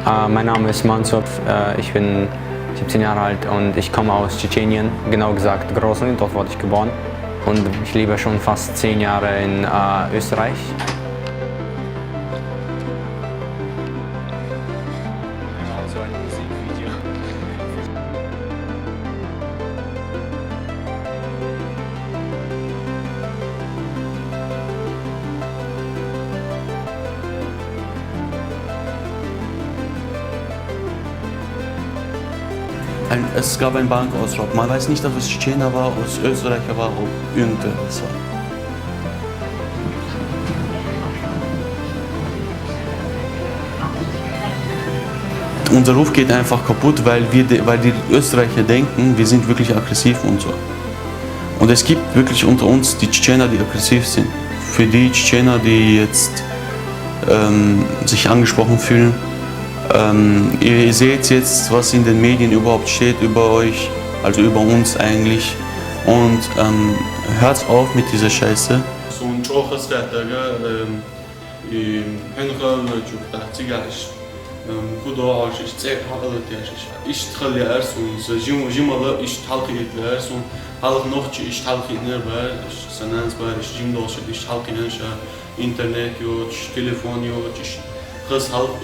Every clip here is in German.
Mein Name ist Mansur, ich bin 17 Jahre alt und ich komme aus Tschetschenien, genau gesagt Grozny, dort wurde ich geboren. Und ich lebe schon fast 10 Jahre in Österreich. Es gab einen Bankausraub. Man weiß nicht, ob es Tschetschener war, ob es Österreicher war, ob irgendwas war. Unser Ruf geht einfach kaputt, weil die Österreicher denken, wir sind wirklich aggressiv und so. Und es gibt wirklich unter uns die Tschetschener, die aggressiv sind. Für die Tschetschener, die jetzt sich angesprochen fühlen, ihr seht jetzt, was in den Medien überhaupt steht über euch, also über uns eigentlich. Und hört auf mit dieser Scheiße.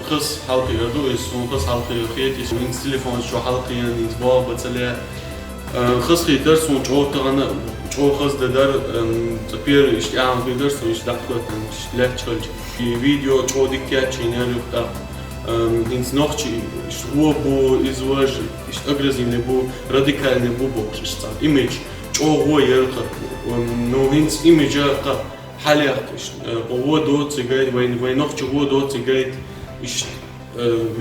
Kız halkı yardı uysun, kız halkı yıkıyet isun, ins telefon şu halkı yan, ins baba целя. Kız hiter sun çoğu kız dediler, теперь işte an gider sun işte dakikten işte lehçölç. Video çoğu dikkat çiner yokta. Ins nohçi işte bu izvaj işte agresivne bu radikalne bu işte image çoğu yarıkı. No ins image حاليا هو دوت جاي وين نقطة هو دوت جاي إيش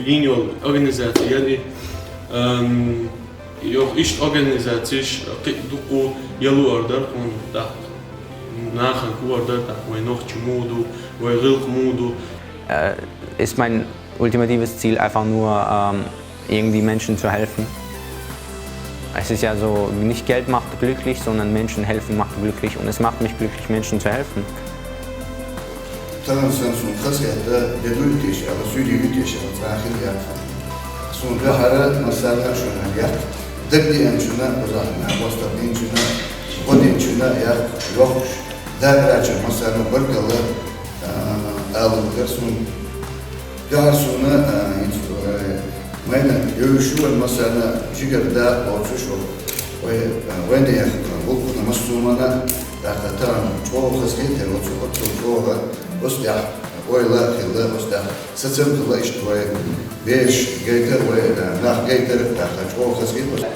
لينيو organizatie يعني yok iş organizatie duku yalu order kon da nachher order da وين نقطة modu وين غلق modu Ist mein ultimatives Ziel einfach nur, irgendwie Menschen zu helfen. Es ist ja so, nicht Geld macht glücklich, sondern Menschen helfen macht glücklich und es macht mich glücklich, Menschen zu helfen. وين يشوف مثلا جيجر ده أو شو وين يخدم بقول مسؤولنا تختار شو خسيته وشو بس ده ولا كذا بس ده ستسمع الله إيش بيش جيتر ولا ناخ جيتر تختار شو خسيته